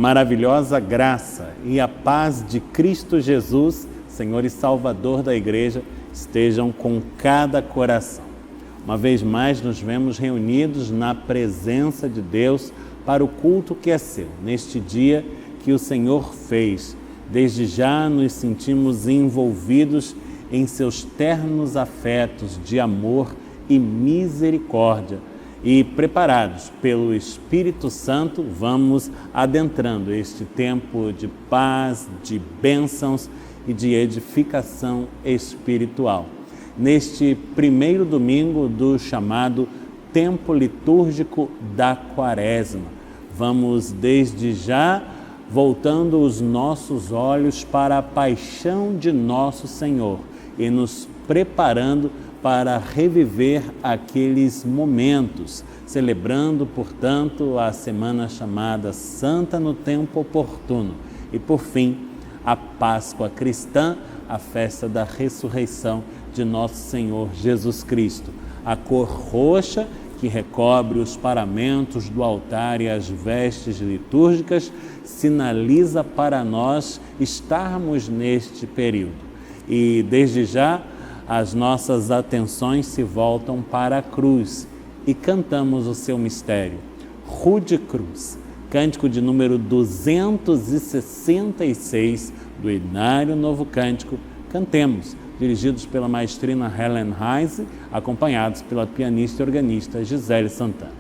maravilhosa graça e a paz de Cristo Jesus, Senhor e Salvador da Igreja, estejam com cada coração. Uma vez mais nos vemos reunidos na presença de Deus para o culto que é seu, neste dia que o Senhor fez. Desde já nos sentimos envolvidos em seus ternos afetos de amor e misericórdia e preparados pelo Espírito Santo, vamos adentrando este tempo de paz, de bênçãos e de edificação espiritual. Neste primeiro domingo do chamado tempo litúrgico da Quaresma, vamos desde já voltando os nossos olhos para a paixão de nosso Senhor e nos preparando para reviver aqueles momentos, celebrando, portanto, a semana chamada Santa no Tempo Oportuno e, por fim, a Páscoa cristã, a festa da ressurreição de nosso Senhor Jesus Cristo. A cor roxa que recobre os paramentos do altar e as vestes litúrgicas sinaliza para nós estarmos neste período. E desde já as nossas atenções se voltam para a cruz e cantamos o seu mistério. Rude Cruz, cântico de número 266 do Inário Novo Cântico. Cantemos, dirigidos pela maestrina Helen Heise, acompanhados pela pianista e organista Gisele Santana.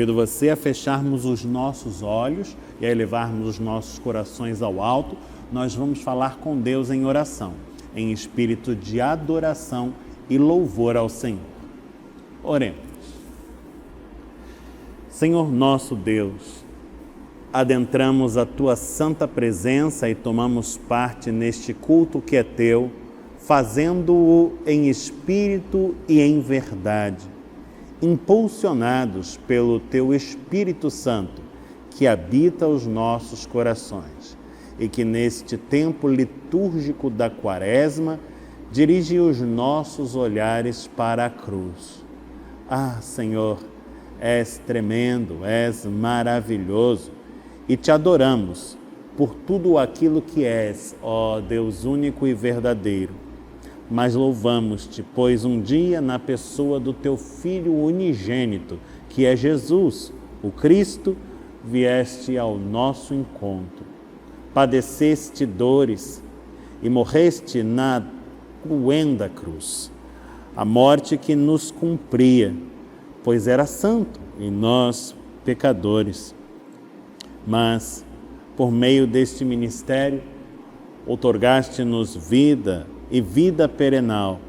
Convido você a fecharmos os nossos olhos e a elevarmos os nossos corações ao alto. Nós vamos falar com Deus em oração, em espírito de adoração e louvor ao Senhor. Oremos. Senhor nosso Deus, adentramos a Tua santa presença e tomamos parte neste culto que é Teu, fazendo-o em espírito e em verdade, impulsionados pelo Teu Espírito Santo, que habita os nossos corações, e que neste tempo litúrgico da Quaresma dirige os nossos olhares para a cruz. Ah, Senhor, és tremendo, és maravilhoso, e te adoramos por tudo aquilo que és, ó Deus único e verdadeiro. Mas louvamos-te, pois um dia, na pessoa do Teu Filho unigênito, que é Jesus, o Cristo, vieste ao nosso encontro. Padeceste dores e morreste na cruenta cruz, a morte que nos cumpria, pois era santo e nós pecadores. Mas, por meio deste ministério, outorgaste-nos vida e vida perenal,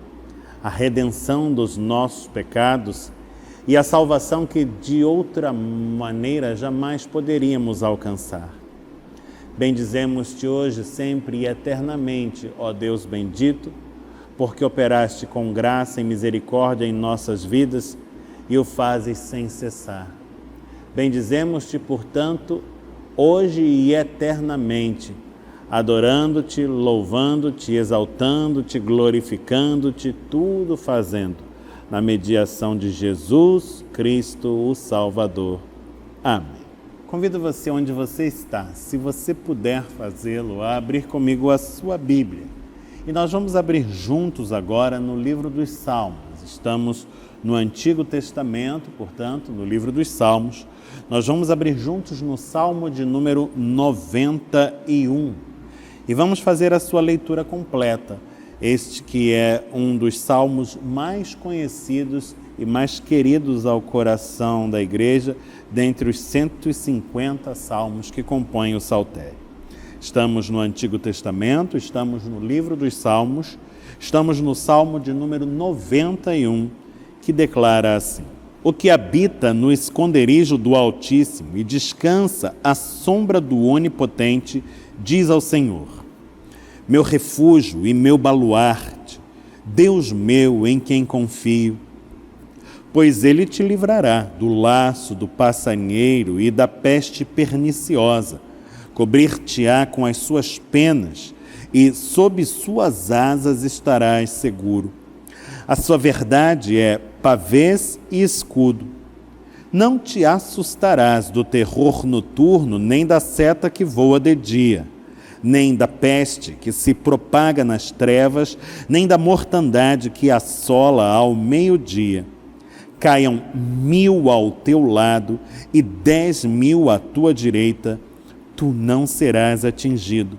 a redenção dos nossos pecados e a salvação que de outra maneira jamais poderíamos alcançar. Bendizemos-te hoje, sempre e eternamente, ó Deus bendito, porque operaste com graça e misericórdia em nossas vidas e o fazes sem cessar. Bendizemos-te, portanto, hoje e eternamente, adorando-te, louvando-te, exaltando-te, glorificando-te, tudo fazendo na mediação de Jesus Cristo, o Salvador. Amém. Convido você, onde você está, se você puder fazê-lo, a abrir comigo a sua Bíblia. E nós vamos abrir juntos agora no livro dos Salmos. Estamos no Antigo Testamento, portanto, no livro dos Salmos. Nós vamos abrir juntos no Salmo de número 91. E vamos fazer a sua leitura completa, este que é um dos salmos mais conhecidos e mais queridos ao coração da igreja, dentre os 150 salmos que compõem o Saltério. Estamos no Antigo Testamento, estamos no livro dos Salmos, estamos no Salmo de número 91, que declara assim: O que habita no esconderijo do Altíssimo e descansa à sombra do Onipotente, diz ao Senhor: meu refúgio e meu baluarte, Deus meu em quem confio. Pois ele te livrará do laço do passarinheiro e da peste perniciosa, cobrir-te-á com as suas penas e sob suas asas estarás seguro. A sua verdade é pavês e escudo. Não te assustarás do terror noturno, nem da seta que voa de dia, nem da peste que se propaga nas trevas, nem da mortandade que assola ao meio-dia. Caiam 1000 ao teu lado e 10.000 à tua direita, tu não serás atingido.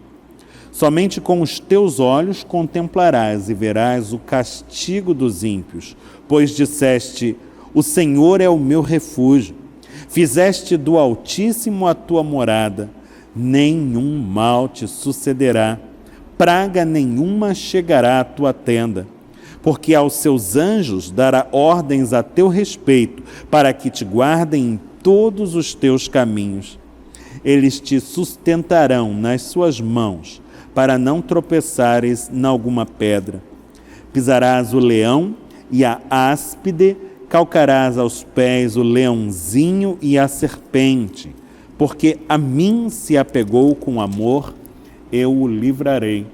Somente com os teus olhos contemplarás e verás o castigo dos ímpios, pois disseste: o Senhor é o meu refúgio. Fizeste do Altíssimo a tua morada. Nenhum mal te sucederá, praga nenhuma chegará à tua tenda, porque aos seus anjos dará ordens a teu respeito, para que te guardem em todos os teus caminhos. Eles te sustentarão nas suas mãos, para não tropeçares em alguma pedra. Pisarás o leão e a áspide, calcarás aos pés o leãozinho e a serpente. Porque a mim se apegou com amor, eu o livrarei.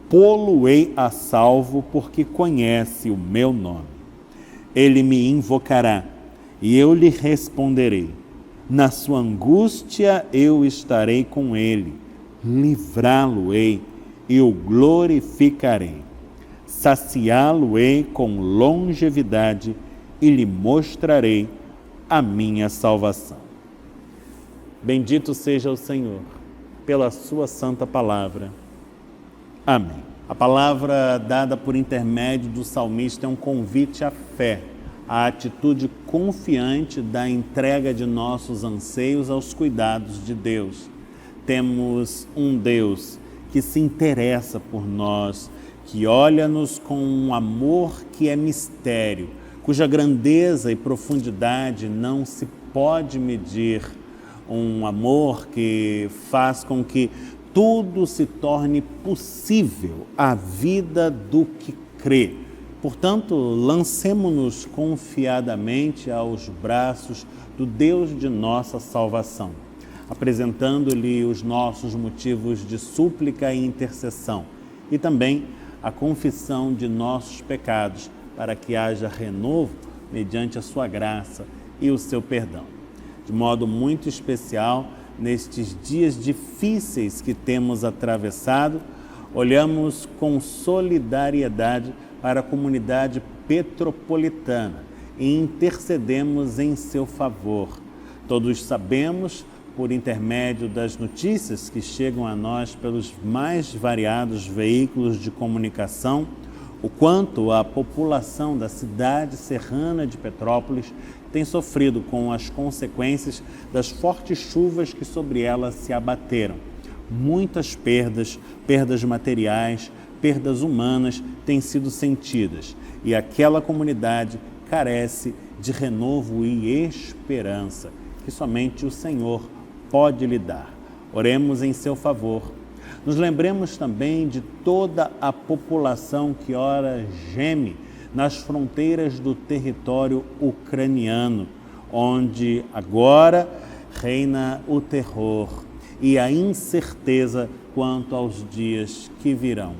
Pô-lo-ei a salvo, porque conhece o meu nome. Ele me invocará, e eu lhe responderei. Na sua angústia eu estarei com ele. Livrá-lo-ei e o glorificarei. Saciá-lo-ei com longevidade e lhe mostrarei a minha salvação. Bendito seja o Senhor, pela sua santa palavra. Amém. A palavra dada por intermédio do salmista é um convite à fé, a atitude confiante da entrega de nossos anseios aos cuidados de Deus. Temos um Deus que se interessa por nós, que olha-nos com um amor que é mistério, cuja grandeza e profundidade não se pode medir. Um amor que faz com que tudo se torne possível à vida do que crê. Portanto, lancemo-nos confiadamente aos braços do Deus de nossa salvação, apresentando-lhe os nossos motivos de súplica e intercessão, e também a confissão de nossos pecados, para que haja renovo mediante a sua graça e o seu perdão. De modo muito especial, nestes dias difíceis que temos atravessado, olhamos com solidariedade para a comunidade petropolitana e intercedemos em seu favor. Todos sabemos, por intermédio das notícias que chegam a nós pelos mais variados veículos de comunicação, o quanto a população da cidade serrana de Petrópolis tem sofrido com as consequências das fortes chuvas que sobre ela se abateram. Muitas perdas materiais, perdas humanas têm sido sentidas e aquela comunidade carece de renovo e esperança que somente o Senhor pode lhe dar. Oremos em seu favor. Nos lembremos também de toda a população que ora geme nas fronteiras do território ucraniano, onde agora reina o terror e a incerteza quanto aos dias que virão.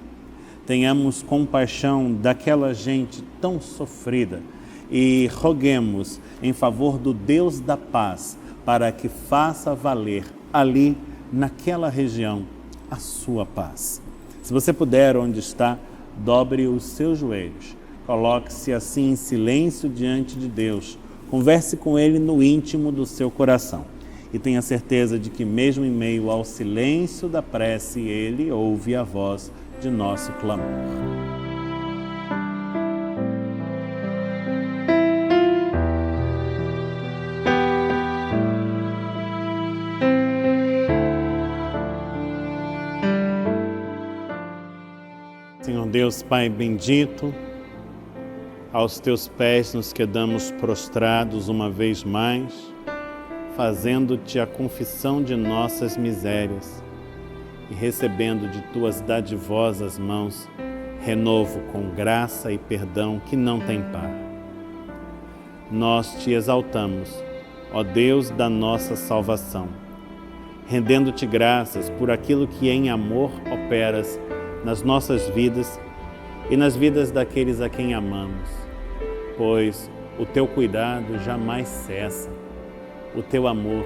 Tenhamos compaixão daquela gente tão sofrida e roguemos em favor do Deus da paz para que faça valer ali, naquela região, a sua paz. Se você puder, onde está, dobre os seus joelhos, coloque-se assim em silêncio diante de Deus, converse com Ele no íntimo do seu coração e tenha certeza de que mesmo em meio ao silêncio da prece, Ele ouve a voz de nosso clamor. Senhor Deus, Pai bendito, aos Teus pés nos quedamos prostrados uma vez mais, fazendo-Te a confissão de nossas misérias e recebendo de Tuas dadivosas mãos renovo com graça e perdão que não tem par. Nós Te exaltamos, ó Deus da nossa salvação, rendendo-Te graças por aquilo que em amor operas nas nossas vidas e nas vidas daqueles a quem amamos, pois o Teu cuidado jamais cessa, o Teu amor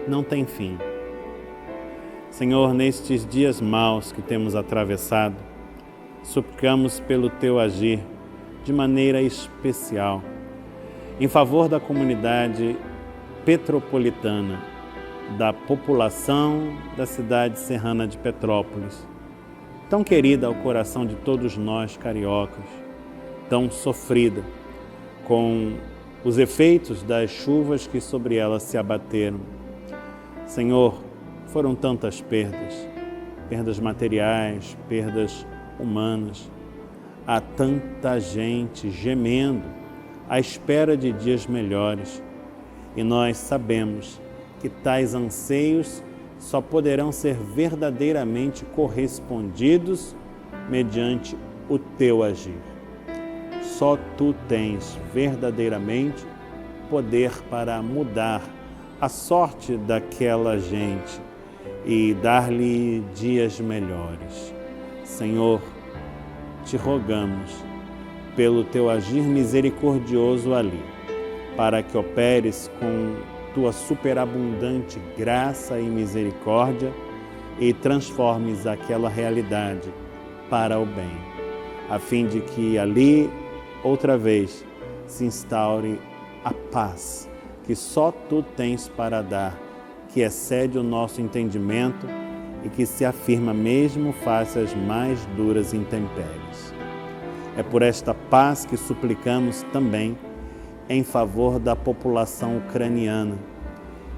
não tem fim. Senhor, nestes dias maus que temos atravessado, suplicamos pelo Teu agir de maneira especial em favor da comunidade petropolitana, da população da cidade serrana de Petrópolis, tão querida ao coração de todos nós cariocas, tão sofrida com os efeitos das chuvas que sobre ela se abateram. Senhor, foram tantas perdas materiais, perdas humanas. Há tanta gente gemendo à espera de dias melhores e nós sabemos que tais anseios só poderão ser verdadeiramente correspondidos mediante o Teu agir. Só Tu tens verdadeiramente poder para mudar a sorte daquela gente e dar-lhe dias melhores. Senhor, Te rogamos pelo Teu agir misericordioso ali, para que operes com Tua superabundante graça e misericórdia e transformes aquela realidade para o bem, a fim de que ali, outra vez, se instaure a paz que só Tu tens para dar, que excede o nosso entendimento e que se afirma mesmo face às mais duras intempéries. É por esta paz que suplicamos também em favor da população ucraniana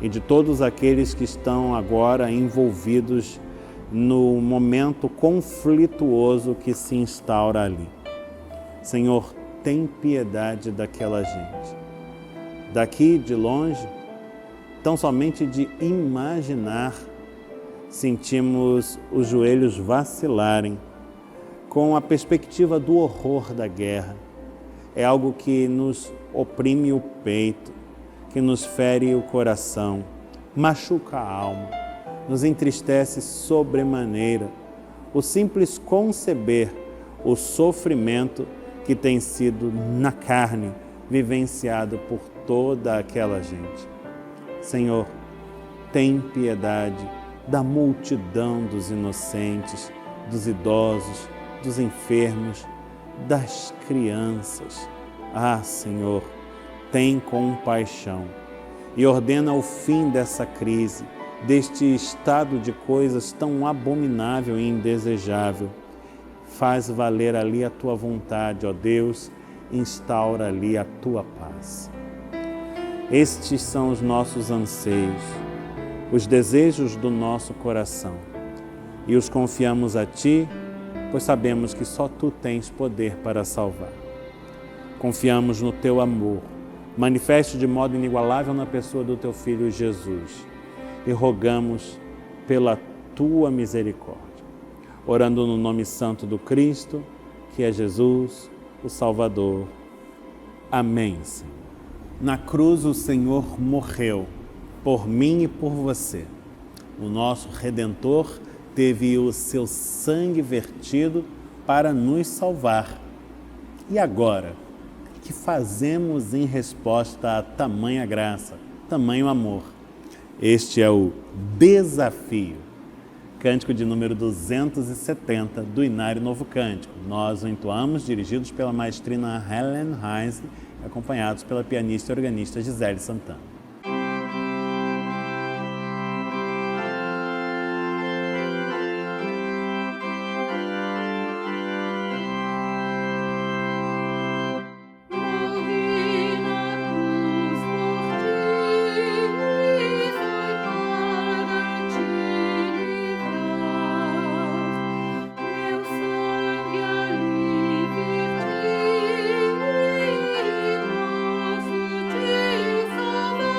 e de todos aqueles que estão agora envolvidos no momento conflituoso que se instaura ali. Senhor, tem piedade daquela gente. Daqui de longe, tão somente de imaginar, sentimos os joelhos vacilarem com a perspectiva do horror da guerra. É algo que nos oprime o peito, que nos fere o coração, machuca a alma, nos entristece sobremaneira o simples conceber o sofrimento que tem sido na carne vivenciado por toda aquela gente. Senhor, tem piedade da multidão dos inocentes, dos idosos, dos enfermos, das crianças. Ah, Senhor, tem compaixão e ordena o fim dessa crise, deste estado de coisas tão abominável e indesejável. Faz valer ali a Tua vontade, ó Deus, instaura ali a Tua paz. Estes são os nossos anseios, os desejos do nosso coração, e os confiamos a Ti, pois sabemos que só Tu tens poder para salvar. Confiamos no Teu amor, manifeste de modo inigualável na pessoa do Teu Filho Jesus, e rogamos pela Tua misericórdia, orando no nome santo do Cristo, que é Jesus, o Salvador. Amém, Senhor. Na cruz o Senhor morreu por mim e por você. O nosso Redentor teve o seu sangue vertido para nos salvar. E agora, o que fazemos em resposta a tamanha graça, tamanho amor? Este é o desafio. Cântico de número 270 do Inário Novo Cântico. Nós o entoamos, dirigidos pela maestrina Helen Heinz, acompanhados pela pianista e organista Gisele Santana. Salvar.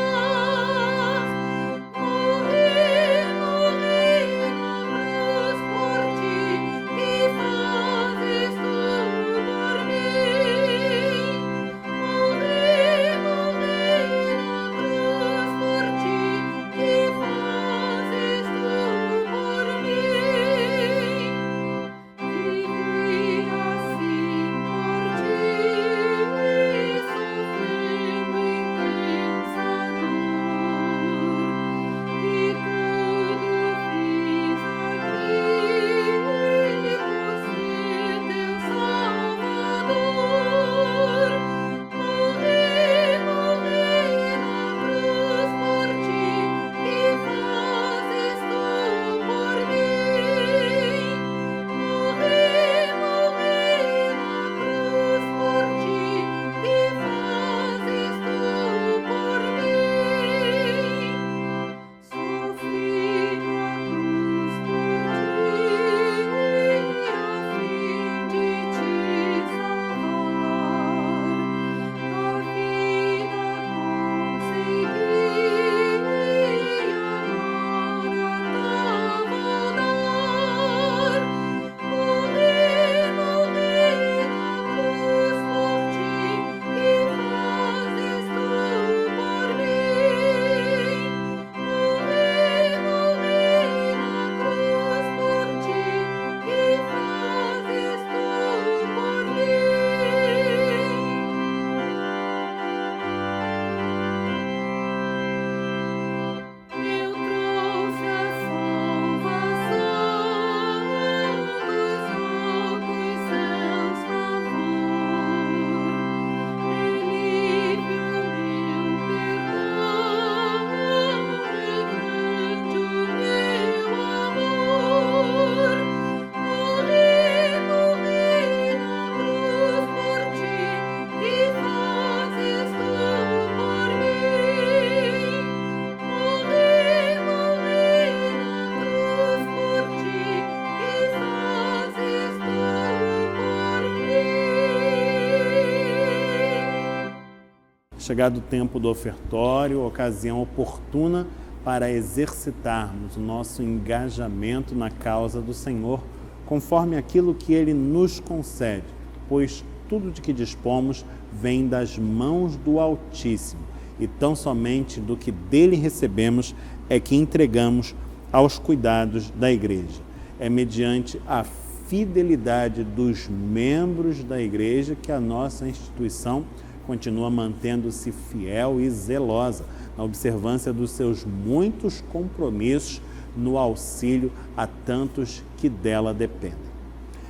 chegado o tempo do ofertório, ocasião oportuna para exercitarmos o nosso engajamento na causa do Senhor, conforme aquilo que Ele nos concede, pois tudo de que dispomos vem das mãos do Altíssimo, e tão somente do que dele recebemos é que entregamos aos cuidados da Igreja. É mediante a fidelidade dos membros da Igreja que a nossa instituição continua mantendo-se fiel e zelosa na observância dos seus muitos compromissos no auxílio a tantos que dela dependem.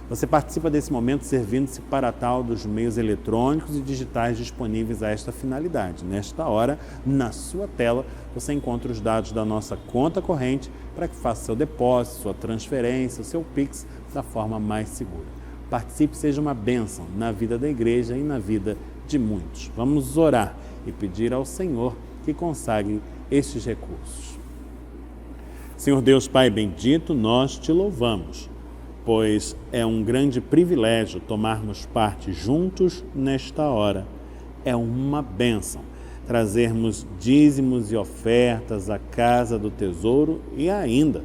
Você participa desse momento servindo-se para tal dos meios eletrônicos e digitais disponíveis a esta finalidade. Nesta hora, na sua tela, você encontra os dados da nossa conta corrente para que faça seu depósito, sua transferência, o seu Pix da forma mais segura. Participe, seja uma bênção na vida da Igreja e na vida de muitos. Vamos orar e pedir ao Senhor que consagre estes recursos. Senhor Deus Pai bendito, nós te louvamos, pois é um grande privilégio tomarmos parte juntos nesta hora. É uma bênção trazermos dízimos e ofertas à casa do tesouro e ainda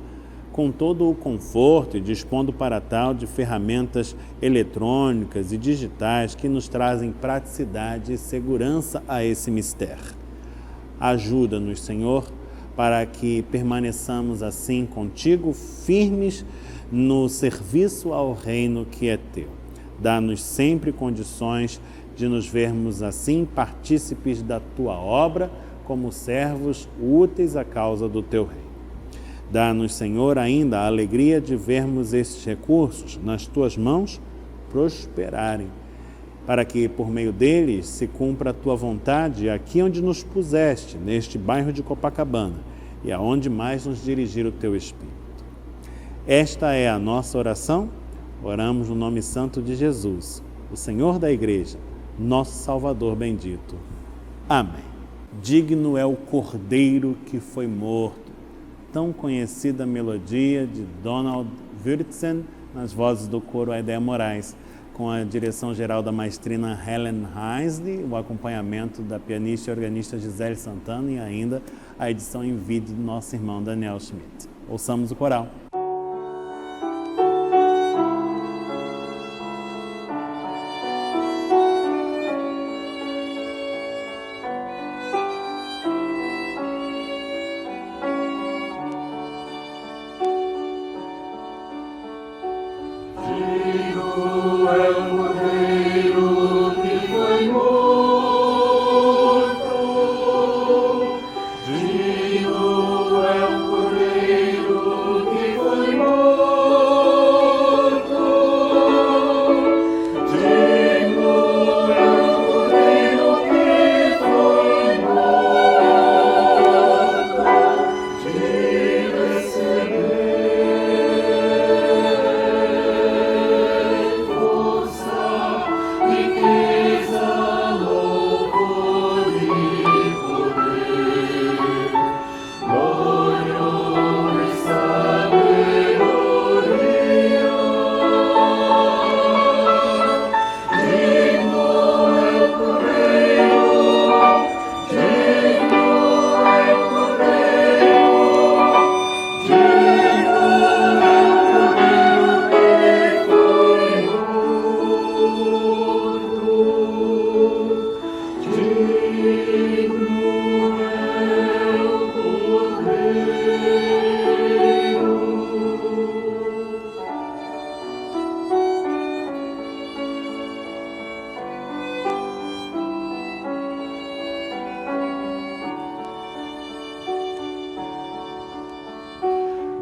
com todo o conforto e dispondo para tal de ferramentas eletrônicas e digitais que nos trazem praticidade e segurança a esse mistério. Ajuda-nos, Senhor, para que permaneçamos assim contigo, firmes no serviço ao reino que é teu. Dá-nos sempre condições de nos vermos assim partícipes da tua obra, como servos úteis à causa do teu reino. Dá-nos, Senhor, ainda a alegria de vermos estes recursos nas tuas mãos prosperarem, para que por meio deles se cumpra a tua vontade aqui onde nos puseste, neste bairro de Copacabana, e aonde mais nos dirigir o teu Espírito. Esta é a nossa oração. Oramos no nome santo de Jesus, o Senhor da Igreja, nosso Salvador bendito. Amém. Digno é o Cordeiro que foi morto. Tão conhecida melodia de Donald Wurtzen, nas vozes do coro Aidéia Moraes, com a direção geral da maestrina Helen Heisley, o acompanhamento da pianista e organista Gisele Santana e ainda a edição em vídeo do nosso irmão Daniel Schmidt. Ouçamos o coral.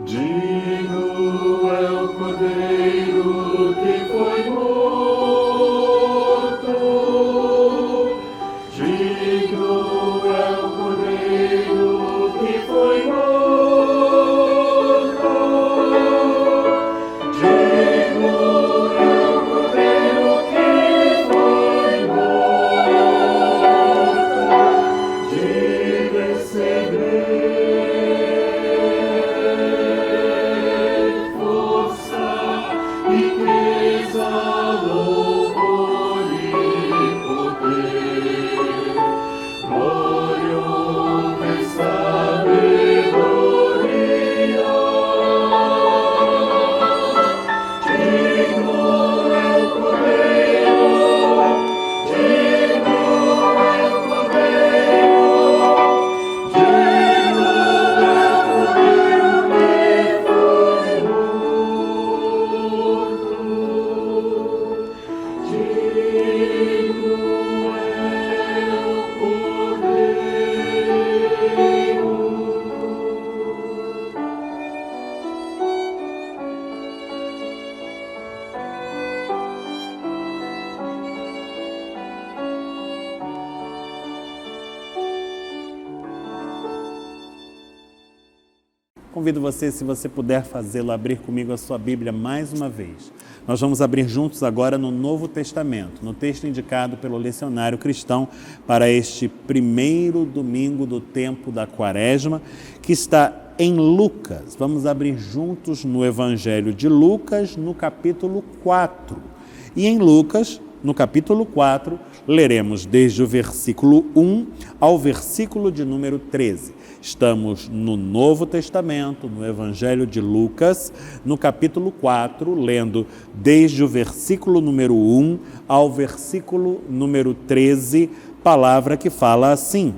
Digno é o Cordeiro que foi morto. Digno é o Cordeiro que foi morto. Digno é o Cordeiro que foi morto de receber força Convido você, se você puder fazê-lo, a abrir comigo a sua Bíblia mais uma vez. Nós vamos abrir juntos agora no Novo Testamento, no texto indicado pelo lecionário cristão para este primeiro domingo do tempo da Quaresma, que está em Lucas. Vamos abrir juntos no Evangelho de Lucas, no capítulo 4. E em Lucas, no capítulo 4, leremos desde o versículo 1 ao versículo de número 13. Estamos no Novo Testamento, no Evangelho de Lucas, no capítulo 4, lendo desde o versículo número 1 ao versículo número 13, palavra que fala assim: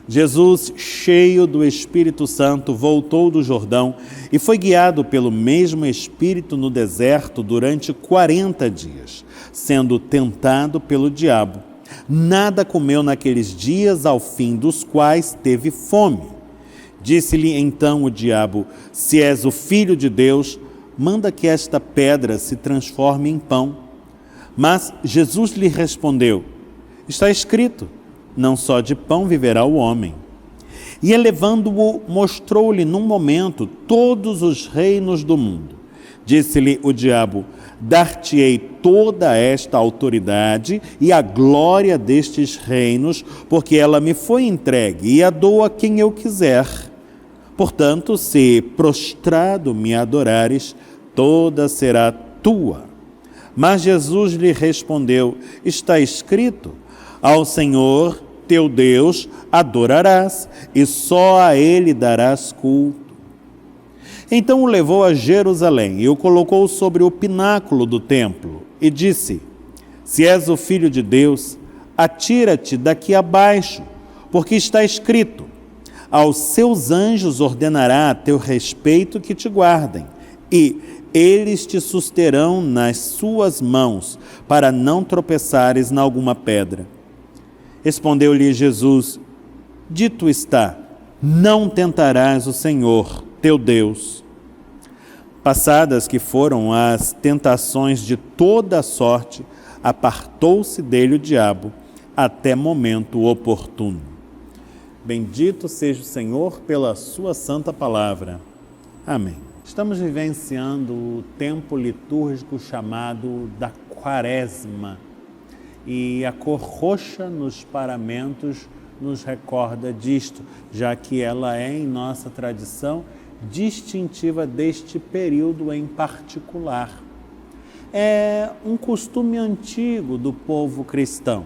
Jesus, cheio do Espírito Santo, voltou do Jordão e foi guiado pelo mesmo Espírito no deserto durante 40 dias, sendo tentado pelo diabo. Nada comeu naqueles dias, ao fim dos quais teve fome. Disse-lhe então o diabo: se és o Filho de Deus, manda que esta pedra se transforme em pão. Mas Jesus lhe respondeu: está escrito, não só de pão viverá o homem. E elevando-o, mostrou-lhe num momento todos os reinos do mundo. Disse-lhe o diabo: dar-te-ei toda esta autoridade e a glória destes reinos, porque ela me foi entregue e a dou a quem eu quiser. Portanto, se prostrado me adorares, toda será tua. Mas Jesus lhe respondeu: está escrito, ao Senhor teu Deus adorarás e só a Ele darás culto. Então o levou a Jerusalém e o colocou sobre o pináculo do templo e disse: se és o Filho de Deus, atira-te daqui abaixo, porque está escrito: aos seus anjos ordenará a teu respeito que te guardem, e eles te susterão nas suas mãos, para não tropeçares em alguma pedra. Respondeu-lhe Jesus: dito está, não tentarás o Senhor, teu Deus. Passadas que foram as tentações de toda sorte, apartou-se dele o diabo, até momento oportuno. Bendito seja o Senhor pela sua santa palavra. Amém. Estamos vivenciando o tempo litúrgico chamado da Quaresma, e a cor roxa nos paramentos nos recorda disto, já que ela é, em nossa tradição, distintiva deste período em particular. É um costume antigo do povo cristão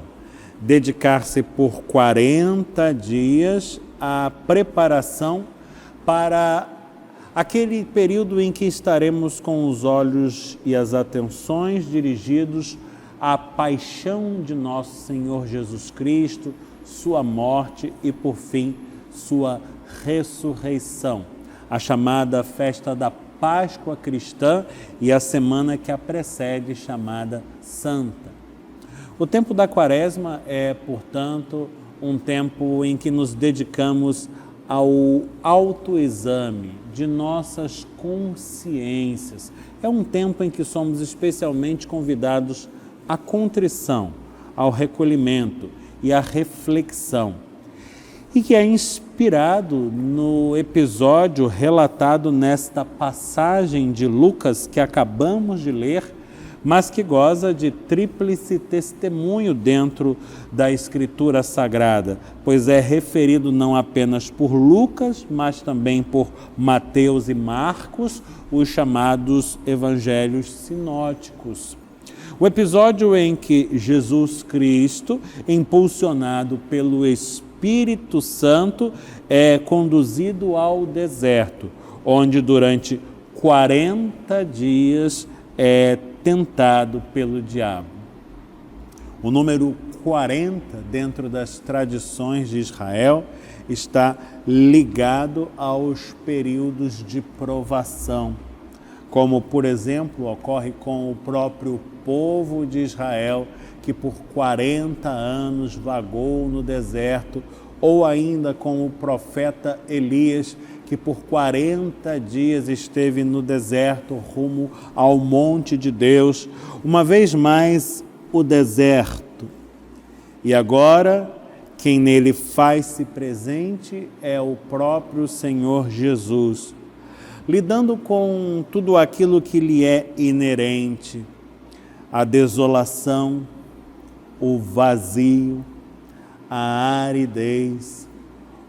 dedicar-se por 40 dias à preparação para aquele período em que estaremos com os olhos e as atenções dirigidos à paixão de nosso Senhor Jesus Cristo, sua morte e, por fim, sua ressurreição, a chamada festa da Páscoa cristã e a semana que a precede, chamada Santa. O tempo da Quaresma é, portanto, um tempo em que nos dedicamos ao autoexame de nossas consciências. É um tempo em que somos especialmente convidados à contrição, ao recolhimento e à reflexão, e que é inspirado no episódio relatado nesta passagem de Lucas que acabamos de ler, mas que goza de tríplice testemunho dentro da Escritura Sagrada, pois é referido não apenas por Lucas, mas também por Mateus e Marcos, os chamados evangelhos sinóticos. O episódio em que Jesus Cristo, impulsionado pelo Espírito Santo, é conduzido ao deserto, onde durante 40 dias é tentado pelo diabo. O número 40, dentro das tradições de Israel, está ligado aos períodos de provação, como, por exemplo, ocorre com o próprio povo de Israel, que por 40 anos vagou no deserto, ou ainda com o profeta Elias, que por 40 dias esteve no deserto rumo ao monte de Deus. Uma vez mais, o deserto. E agora quem nele faz-se presente é o próprio Senhor Jesus, lidando com tudo aquilo que lhe é inerente, a desolação, o vazio, a aridez,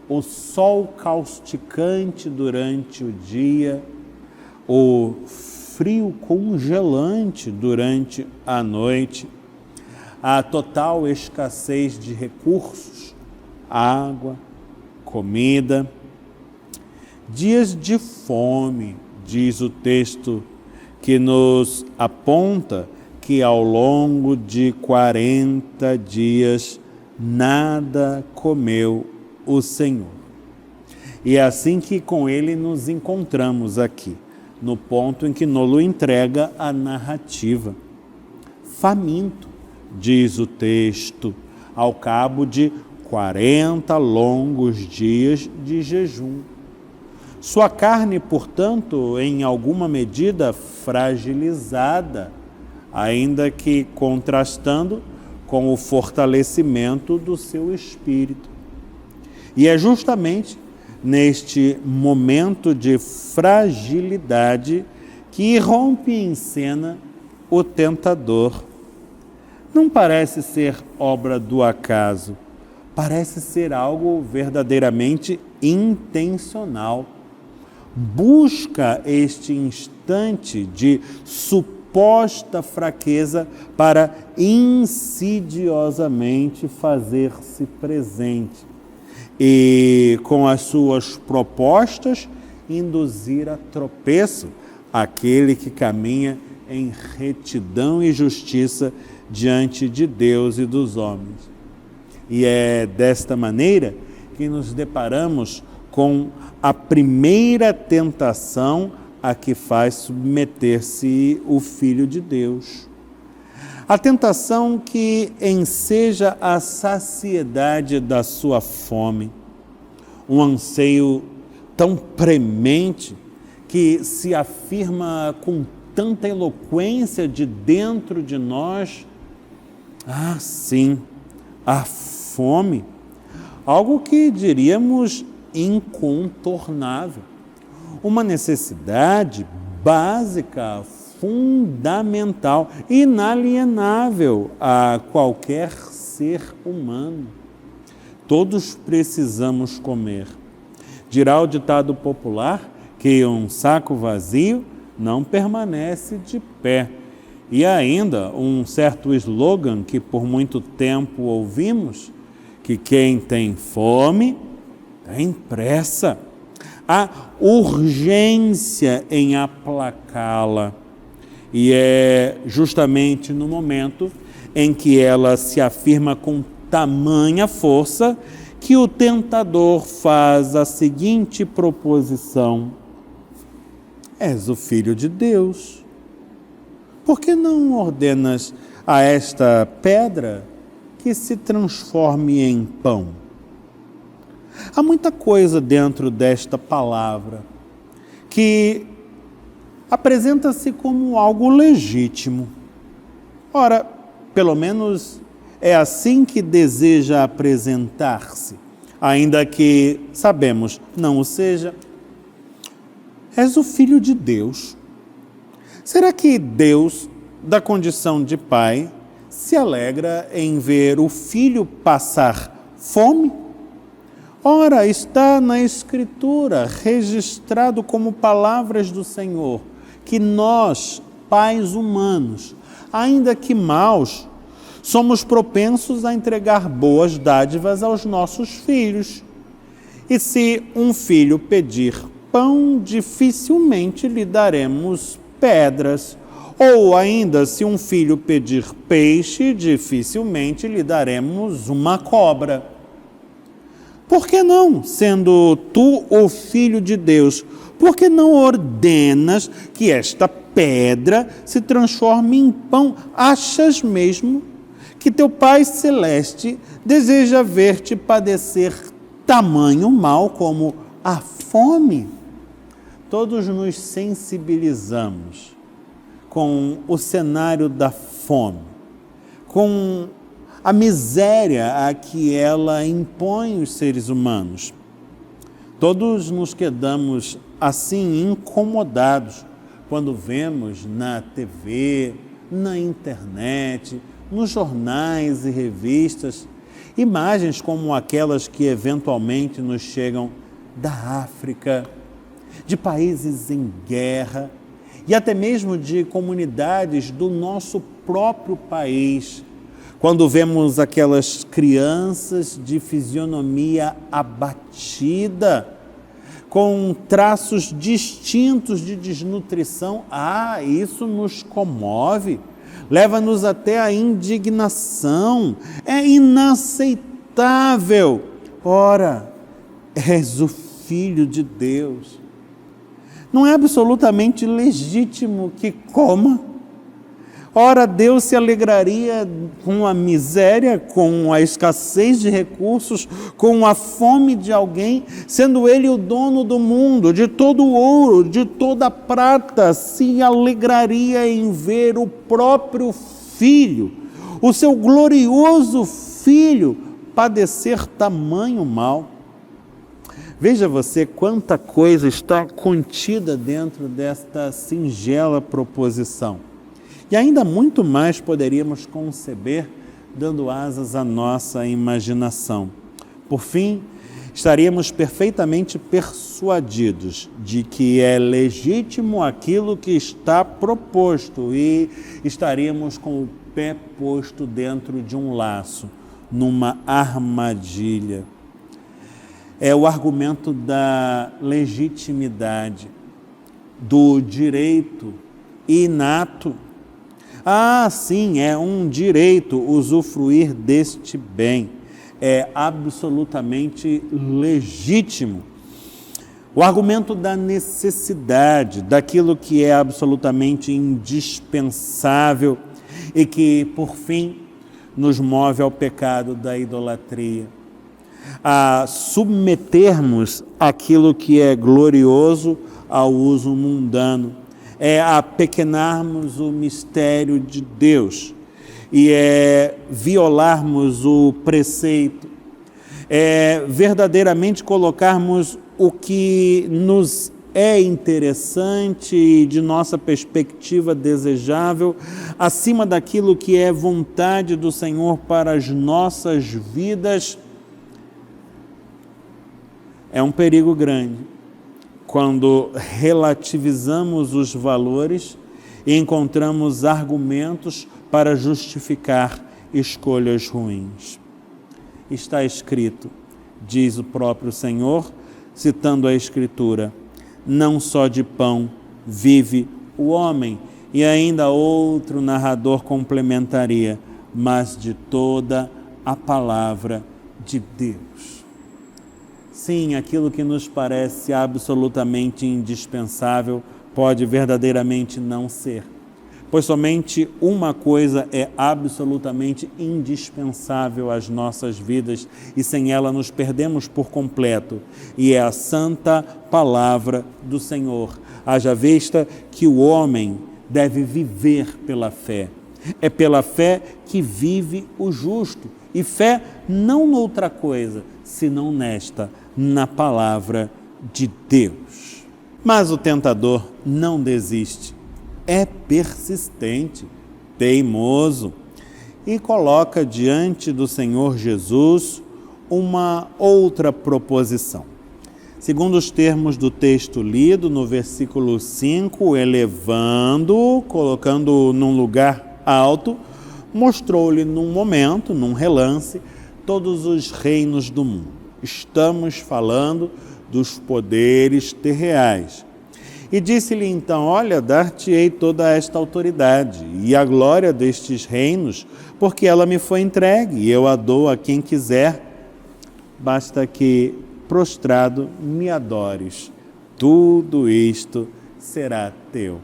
o sol causticante durante o dia, o frio congelante durante a noite, a total escassez de recursos, água, comida, dias de fome, diz o texto, que nos aponta que ao longo de 40 dias nada comeu o Senhor. E é assim que com ele nos encontramos aqui, no ponto em que nos entrega a narrativa. Faminto, diz o texto, ao cabo de 40 longos dias de jejum. Sua carne, portanto, em alguma medida fragilizada, ainda que contrastando com o fortalecimento do seu espírito. E é justamente neste momento de fragilidade que irrompe em cena o tentador. Não parece ser obra do acaso, parece ser algo verdadeiramente intencional. Busca este instante de suposta fraqueza para insidiosamente fazer-se presente e, com as suas propostas, induzir a tropeço aquele que caminha em retidão e justiça diante de Deus e dos homens. E é desta maneira que nos deparamos com a primeira tentação a que faz submeter-se o Filho de Deus. A tentação que enseja a saciedade da sua fome, um anseio tão premente que se afirma com tanta eloquência de dentro de nós. Ah, sim, a fome, algo que diríamos incontornável, uma necessidade básica, fundamental, inalienável a qualquer ser humano. Todos precisamos comer. Dirá o ditado popular que um saco vazio não permanece de pé. E ainda um certo slogan que por muito tempo ouvimos, que quem tem fome tem pressa. Há urgência em aplacá-la. E é justamente no momento em que ela se afirma com tamanha força que o tentador faz a seguinte proposição: és o Filho de Deus. Por que não ordenas a esta pedra que se transforme em pão? Há muita coisa dentro desta palavra que apresenta-se como algo legítimo. Ora, pelo menos é assim que deseja apresentar-se, ainda que, sabemos, não o seja. És o Filho de Deus. Será que Deus, da condição de Pai, se alegra em ver o Filho passar fome? Ora, está na Escritura, registrado como palavras do Senhor, que nós, pais humanos, ainda que maus, somos propensos a entregar boas dádivas aos nossos filhos. E se um filho pedir pão, dificilmente lhe daremos pedras. Ou ainda, se um filho pedir peixe, dificilmente lhe daremos uma cobra. Por que não, sendo tu o Filho de Deus, por que não ordenas que esta pedra se transforme em pão? Achas mesmo que teu Pai Celeste deseja ver-te padecer tamanho mal como a fome? Todos nos sensibilizamos com o cenário da fome, com a miséria a que ela impõe os seres humanos. Todos nos quedamos assim incomodados quando vemos na TV, na internet, nos jornais e revistas, imagens como aquelas que eventualmente nos chegam da África, de países em guerra e até mesmo de comunidades do nosso próprio país, quando vemos aquelas crianças de fisionomia abatida, com traços distintos de desnutrição. Isso nos comove, leva-nos até a indignação. É inaceitável. Ora, és o Filho de Deus. Não é absolutamente legítimo que coma? Ora, Deus se alegraria com a miséria, com a escassez de recursos, com a fome de alguém, sendo Ele o dono do mundo, de todo o ouro, de toda a prata, se alegraria em ver o próprio Filho, o seu glorioso Filho, padecer tamanho mal. Veja você quanta coisa está contida dentro desta singela proposição. E ainda muito mais poderíamos conceber, dando asas à nossa imaginação. Por fim, estaríamos perfeitamente persuadidos de que é legítimo aquilo que está proposto e estaríamos com o pé posto dentro de um laço, numa armadilha. É o argumento da legitimidade, do direito inato. Sim, é um direito usufruir deste bem. É absolutamente legítimo. O argumento da necessidade, daquilo que é absolutamente indispensável e que, por fim, nos move ao pecado da idolatria. A submetermos aquilo que é glorioso ao uso mundano. É apequenarmos o mistério de Deus e é violarmos o preceito, é verdadeiramente colocarmos o que nos é interessante e de nossa perspectiva desejável acima daquilo que é vontade do Senhor para as nossas vidas. É um perigo grande quando relativizamos os valores e encontramos argumentos para justificar escolhas ruins. Está escrito, diz o próprio Senhor, citando a Escritura, não só de pão vive o homem, e ainda outro narrador complementaria, mas de toda a palavra de Deus. Sim, aquilo que nos parece absolutamente indispensável pode verdadeiramente não ser, pois somente uma coisa é absolutamente indispensável às nossas vidas e sem ela nos perdemos por completo, e é a santa palavra do Senhor, haja vista que o homem deve viver pela fé. É pela fé que vive o justo, e fé não noutra coisa, senão nesta, na palavra de Deus. Mas o tentador não desiste, é persistente, teimoso, e coloca diante do Senhor Jesus uma outra proposição. Segundo os termos do texto lido no versículo 5, elevando-o, colocando-o num lugar alto, mostrou-lhe num momento, num relance, todos os reinos do mundo. Estamos falando dos poderes terreais. E disse-lhe então, olha, dar-te-ei toda esta autoridade e a glória destes reinos, porque ela me foi entregue e eu a dou a quem quiser, basta que prostrado me adores, tudo isto será teu.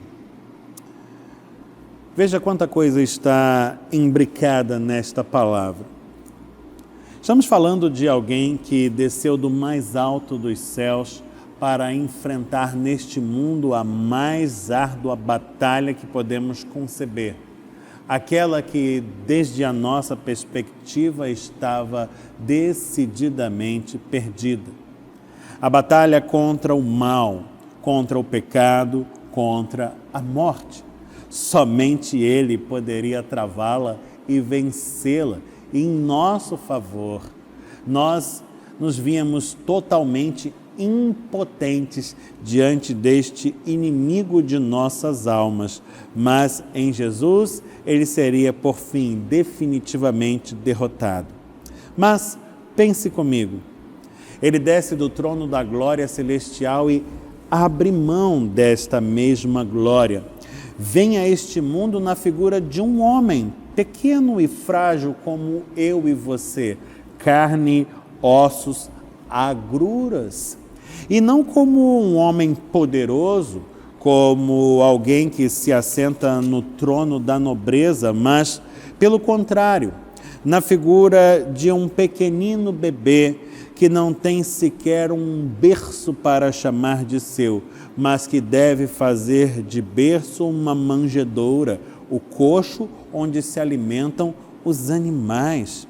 Veja quanta coisa está imbricada nesta palavra. Estamos falando de alguém que desceu do mais alto dos céus para enfrentar neste mundo a mais árdua batalha que podemos conceber, aquela que, desde a nossa perspectiva, estava decididamente perdida. A batalha contra o mal, contra o pecado, contra a morte. Somente Ele poderia travá-la e vencê-la em nosso favor. Nós nos víamos totalmente impotentes diante deste inimigo de nossas almas, mas em Jesus ele seria por fim definitivamente derrotado. Mas pense comigo, ele desce do trono da glória celestial e abre mão desta mesma glória. Vem a este mundo na figura de um homem pequeno e frágil como eu e você, carne, ossos, agruras. E não como um homem poderoso, como alguém que se assenta no trono da nobreza, mas, pelo contrário, na figura de um pequenino bebê que não tem sequer um berço para chamar de seu, mas que deve fazer de berço uma manjedoura, o coxo onde se alimentam os animais.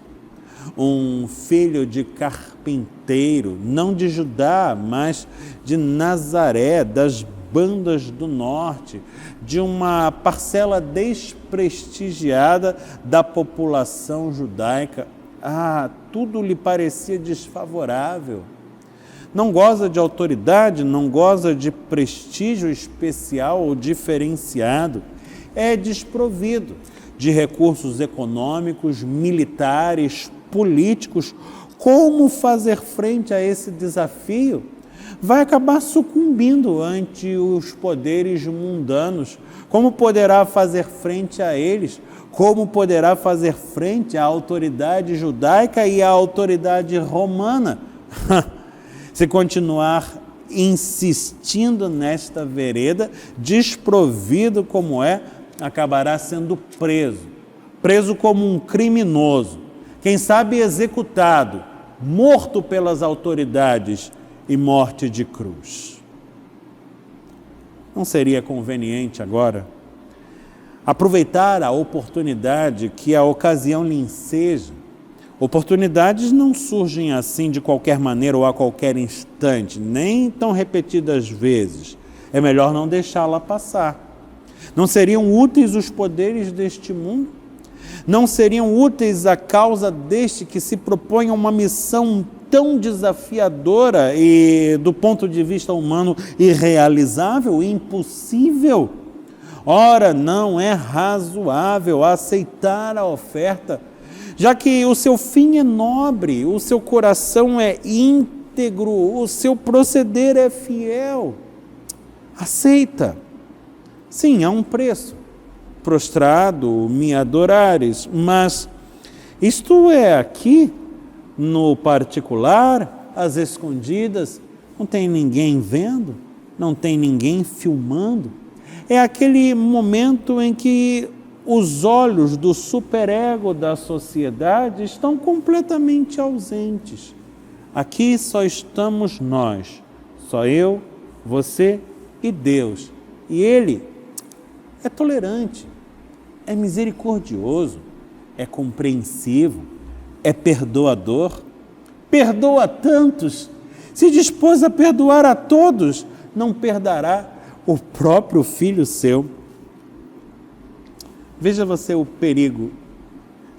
Um filho de carpinteiro, não de Judá, mas de Nazaré, das bandas do norte, de uma parcela desprestigiada da população judaica. Tudo lhe parecia desfavorável. Não goza de autoridade, não goza de prestígio especial ou diferenciado. É desprovido de recursos econômicos, militares, políticos. Como fazer frente a esse desafio? Vai acabar sucumbindo ante os poderes mundanos. Como poderá fazer frente a eles? Como poderá fazer frente à autoridade judaica e à autoridade romana? Se continuar insistindo nesta vereda, desprovido como é, acabará sendo preso como um criminoso, quem sabe executado, morto pelas autoridades e morte de cruz. Não seria conveniente agora aproveitar a oportunidade que a ocasião lhe enseja? Oportunidades não surgem assim de qualquer maneira ou a qualquer instante, nem tão repetidas vezes. É melhor não deixá-la passar. Não seriam úteis os poderes deste mundo? Não seriam úteis a causa deste que se propõe a uma missão tão desafiadora e, do ponto de vista humano, irrealizável, impossível? Ora, não é razoável aceitar a oferta, já que o seu fim é nobre, o seu coração é íntegro, o seu proceder é fiel. Aceita. Sim, há um preço. Prostrado me adorares, mas isto é aqui, no particular, às escondidas, não tem ninguém vendo, não tem ninguém filmando. É aquele momento em que os olhos do superego da sociedade estão completamente ausentes. Aqui só estamos nós, só eu, você e Deus. E Ele é tolerante, é misericordioso, é compreensivo, é perdoador. Perdoa tantos, se dispôs a perdoar a todos, não perderá o próprio Filho seu. Veja você o perigo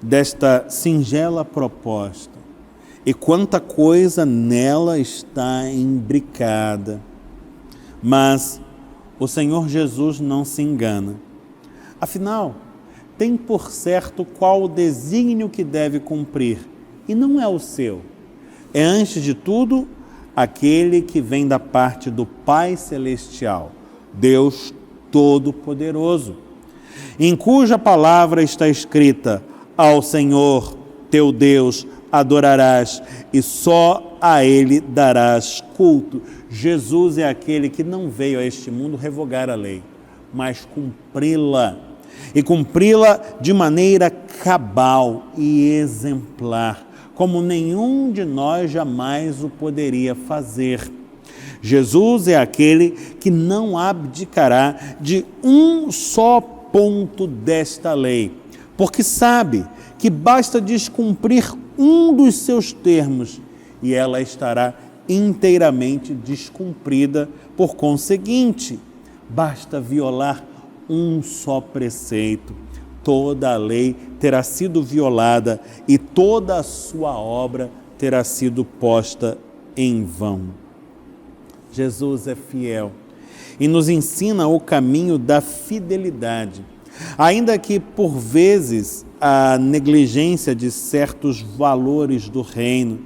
desta singela proposta e quanta coisa nela está imbricada. Mas o Senhor Jesus não se engana. Afinal, tem por certo qual o desígnio que deve cumprir, e não é o seu. É, antes de tudo, aquele que vem da parte do Pai Celestial, Deus Todo-Poderoso, em cuja palavra está escrita: ao Senhor teu Deus adorarás e só a Ele darás culto. Jesus é aquele que não veio a este mundo revogar a lei, mas cumpri-la. E cumpri-la de maneira cabal e exemplar, como nenhum de nós jamais o poderia fazer. Jesus é aquele que não abdicará de um só ponto desta lei, porque sabe que basta descumprir um dos seus termos e ela estará inteiramente descumprida. Por conseguinte, basta violar um só preceito, toda a lei terá sido violada e toda a sua obra terá sido posta em vão. Jesus é fiel e nos ensina o caminho da fidelidade, ainda que por vezes a negligência de certos valores do reino,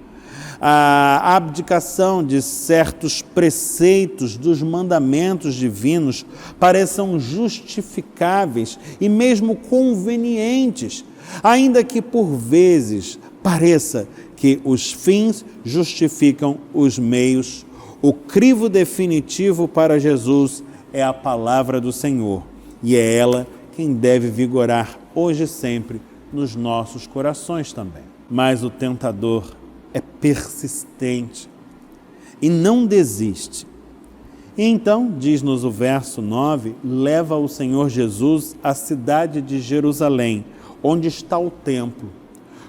a abdicação de certos preceitos dos mandamentos divinos pareçam justificáveis e mesmo convenientes, ainda que por vezes pareça que os fins justificam os meios. O crivo definitivo para Jesus é a palavra do Senhor, e é ela quem deve vigorar hoje e sempre nos nossos corações também. Mas o tentador é persistente e não desiste. E então, diz-nos o verso 9, leva o Senhor Jesus à cidade de Jerusalém, onde está o templo.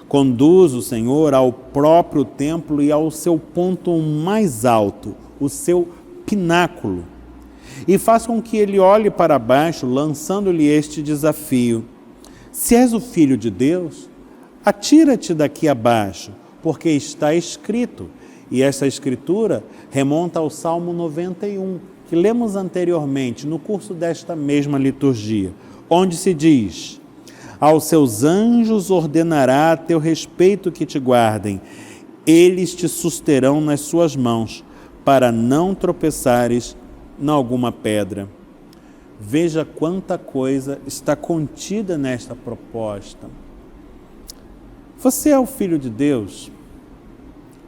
Conduz o Senhor ao próprio templo e ao seu ponto mais alto, o seu pináculo, e faz com que ele olhe para baixo, lançando-lhe este desafio: se és o Filho de Deus, atira-te daqui abaixo, porque está escrito. E essa escritura remonta ao Salmo 91, que lemos anteriormente no curso desta mesma liturgia, onde se diz: aos seus anjos ordenará a teu respeito que te guardem, eles te susterão nas suas mãos, para não tropeçares em alguma pedra. Veja quanta coisa está contida nesta proposta. Você é o Filho de Deus?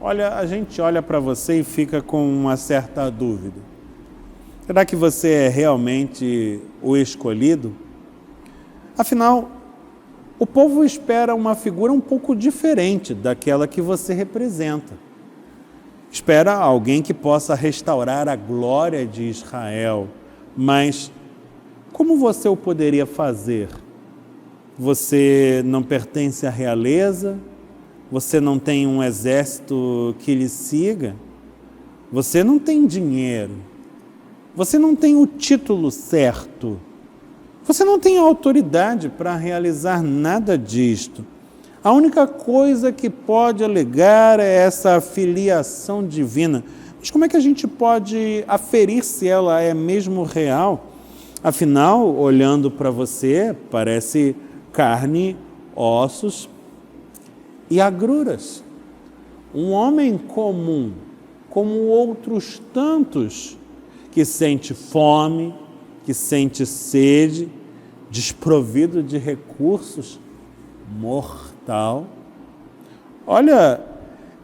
Olha, a gente olha para você e fica com uma certa dúvida. Será que você é realmente o escolhido? Afinal, o povo espera uma figura um pouco diferente daquela que você representa. Espera alguém que possa restaurar a glória de Israel. Mas como você o poderia fazer? Você não pertence à realeza? Você não tem um exército que lhe siga? Você não tem dinheiro? Você não tem o título certo? Você não tem autoridade para realizar nada disto. A única coisa que pode alegar é essa filiação divina. Mas como é que a gente pode aferir se ela é mesmo real? Afinal, olhando para você, parece carne, ossos e agruras. Um homem comum, como outros tantos, que sente fome, que sente sede, desprovido de recursos, mortal. Olha,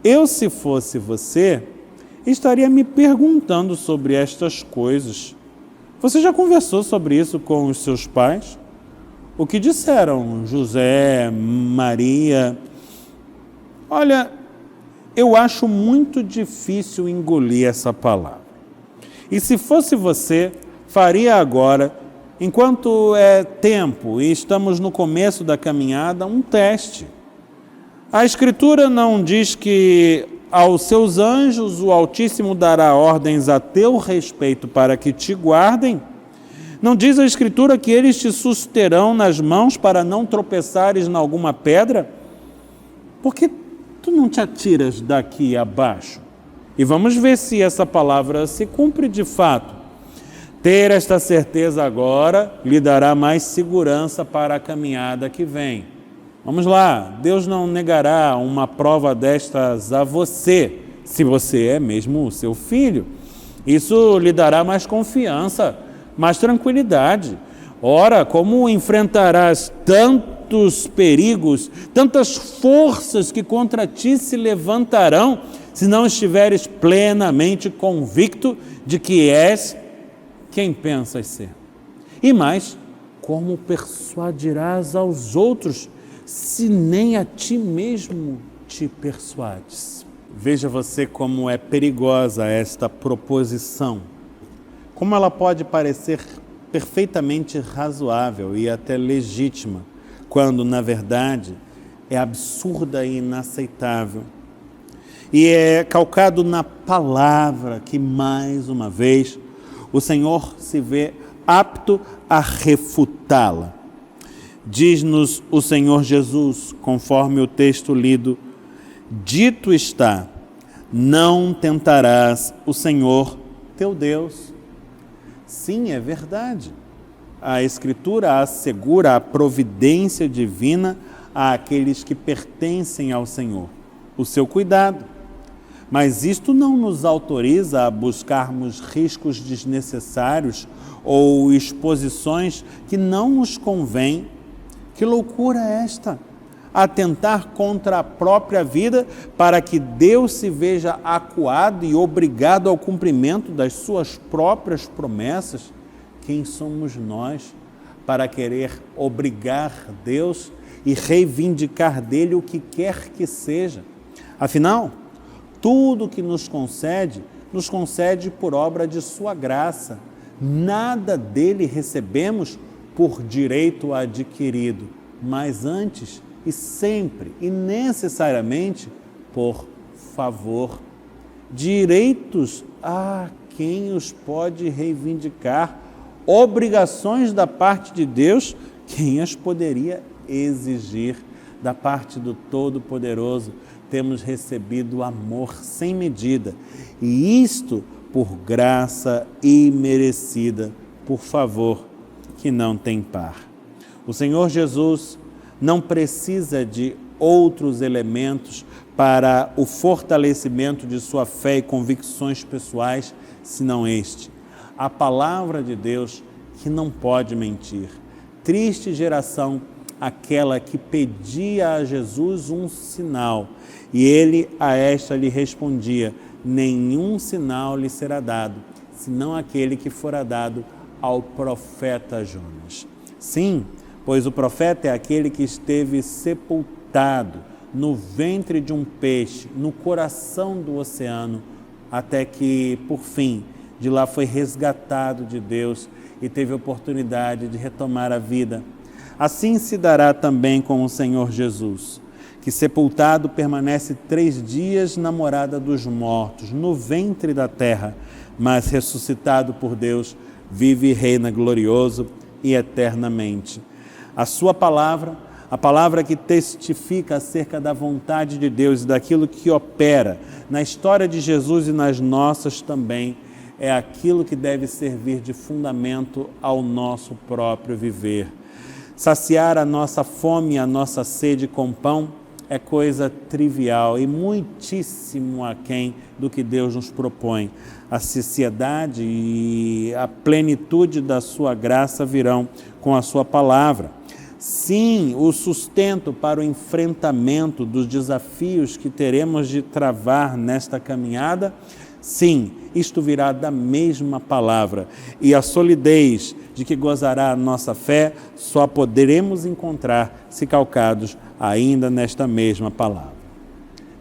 eu, se fosse você, estaria me perguntando sobre estas coisas. Você já conversou sobre isso com os seus pais? O que disseram José, Maria? Olha, eu acho muito difícil engolir essa palavra. E se fosse você, faria agora, enquanto é tempo e estamos no começo da caminhada, um teste. A Escritura não diz que aos seus anjos o Altíssimo dará ordens a teu respeito para que te guardem? Não diz a Escritura que eles te susterão nas mãos para não tropeçares em alguma pedra? Por que tu não te atiras daqui abaixo? E vamos ver se essa palavra se cumpre de fato. Ter esta certeza agora lhe dará mais segurança para a caminhada que vem. Vamos lá, Deus não negará uma prova destas a você, se você é mesmo o seu filho. Isso lhe dará mais confiança, mais tranquilidade. Ora, como enfrentarás tantos perigos, tantas forças que contra ti se levantarão, se não estiveres plenamente convicto de que és quem pensas ser? E mais, como persuadirás aos outros, se nem a ti mesmo te persuades? Veja você como é perigosa esta proposição. Como ela pode parecer perfeitamente razoável e até legítima, quando, na verdade, é absurda e inaceitável. E é calcado na palavra que, mais uma vez, o Senhor se vê apto a refutá-la. Diz-nos o Senhor Jesus, conforme o texto lido: dito está, não tentarás o Senhor teu Deus. Sim, é verdade. A Escritura assegura a providência divina àqueles que pertencem ao Senhor, o seu cuidado. Mas isto não nos autoriza a buscarmos riscos desnecessários ou exposições que não nos convêm. Que loucura é esta? Atentar contra a própria vida para que Deus se veja acuado e obrigado ao cumprimento das suas próprias promessas. Quem somos nós para querer obrigar Deus e reivindicar dele o que quer que seja? Afinal, tudo que nos concede por obra de sua graça. Nada dele recebemos por direito adquirido, mas antes e sempre e necessariamente por favor. Direitos a quem os pode reivindicar, obrigações da parte de Deus, quem as poderia exigir? Da parte do Todo-Poderoso temos recebido amor sem medida, e isto por graça imerecida, por favor, que não tem par. O Senhor Jesus não precisa de outros elementos para o fortalecimento de sua fé e convicções pessoais, senão este: a palavra de Deus que não pode mentir. Triste geração aquela que pedia a Jesus um sinal, e ele a esta lhe respondia: nenhum sinal lhe será dado, senão aquele que fora dado ao profeta Jonas. Sim, pois o profeta é aquele que esteve sepultado no ventre de um peixe, no coração do oceano, até que, por fim, de lá foi resgatado de Deus e teve a oportunidade de retomar a vida. Assim se dará também com o Senhor Jesus, que sepultado permanece 3 dias na morada dos mortos, no ventre da terra, mas ressuscitado por Deus, vive e reina glorioso e eternamente. A sua palavra, a palavra que testifica acerca da vontade de Deus e daquilo que opera na história de Jesus e nas nossas também, é aquilo que deve servir de fundamento ao nosso próprio viver. Saciar a nossa fome e a nossa sede com pão é coisa trivial e muitíssimo aquém do que Deus nos propõe. A saciedade e a plenitude da sua graça virão com a sua palavra. Sim, o sustento para o enfrentamento dos desafios que teremos de travar nesta caminhada, sim, isto virá da mesma palavra. E a solidez de que gozará a nossa fé só poderemos encontrar se calcados ainda nesta mesma palavra.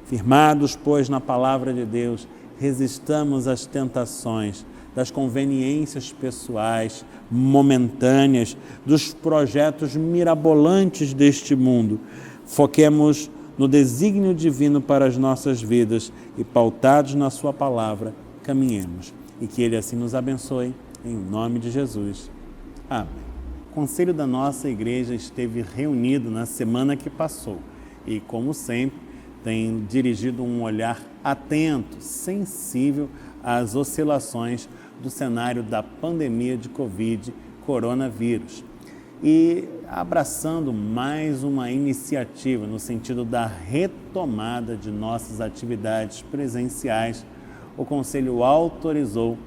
Firmados, pois, na palavra de Deus, resistamos às tentações das conveniências pessoais, momentâneas, dos projetos mirabolantes deste mundo. Foquemos no desígnio divino para as nossas vidas e, pautados na sua palavra, caminhemos. E que Ele assim nos abençoe, em nome de Jesus. Amém. O Conselho da nossa Igreja esteve reunido na semana que passou e, como sempre, tem dirigido um olhar atento, sensível às oscilações do cenário da pandemia de Covid, coronavírus. E abraçando mais uma iniciativa no sentido da retomada de nossas atividades presenciais, o Conselho autorizou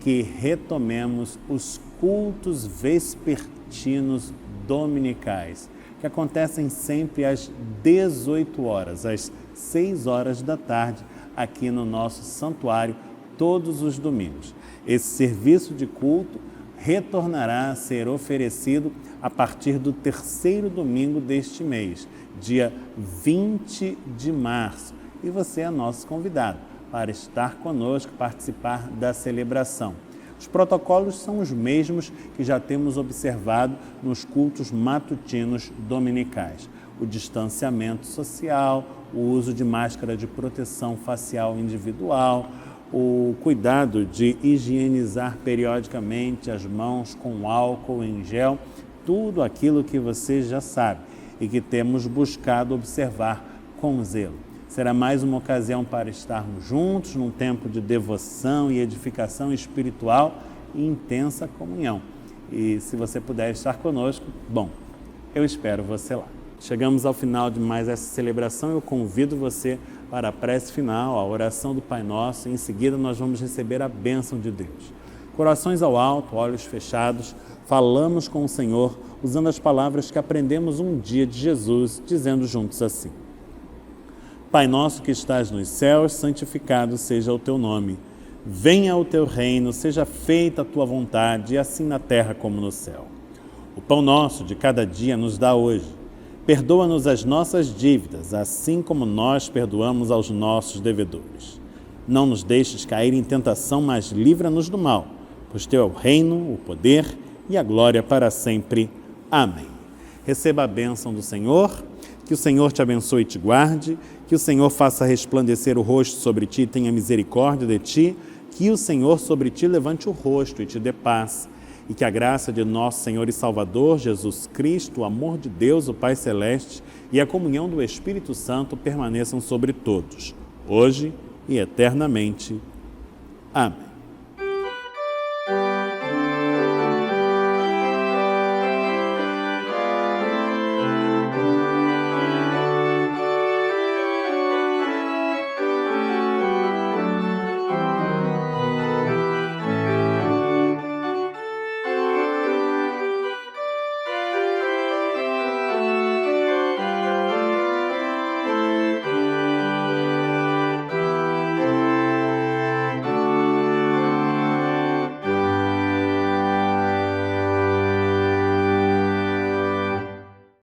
que retomemos os cultos vespertinos dominicais, que acontecem sempre às 18 horas, às 6 horas da tarde, aqui no nosso santuário, todos os domingos. Esse serviço de culto retornará a ser oferecido a partir do 3º domingo deste mês, dia 20 de março. E você é nosso convidado para estar conosco, participar da celebração. Os protocolos são os mesmos que já temos observado nos cultos matutinos dominicais. O distanciamento social, o uso de máscara de proteção facial individual, o cuidado de higienizar periodicamente as mãos com álcool em gel, tudo aquilo que você já sabe e que temos buscado observar com zelo. Será mais uma ocasião para estarmos juntos num tempo de devoção e edificação espiritual e intensa comunhão. E se você puder estar conosco, bom, eu espero você lá. Chegamos ao final de mais essa celebração. Eu convido você para a prece final, a oração do Pai Nosso. E em seguida nós vamos receber a bênção de Deus. Corações ao alto, olhos fechados, falamos com o Senhor usando as palavras que aprendemos um dia de Jesus, dizendo juntos assim: Pai nosso que estás nos céus, santificado seja o teu nome. Venha o teu reino, seja feita a tua vontade, assim na terra como no céu. O pão nosso de cada dia nos dá hoje. Perdoa-nos as nossas dívidas, assim como nós perdoamos aos nossos devedores. Não nos deixes cair em tentação, mas livra-nos do mal, pois teu é o reino, o poder e a glória para sempre. Amém. Receba a bênção do Senhor. Que o Senhor te abençoe e te guarde, que o Senhor faça resplandecer o rosto sobre ti e tenha misericórdia de ti, que o Senhor sobre ti levante o rosto e te dê paz, e que a graça de nosso Senhor e Salvador Jesus Cristo, o amor de Deus, o Pai Celeste, e a comunhão do Espírito Santo permaneçam sobre todos, hoje e eternamente. Amém.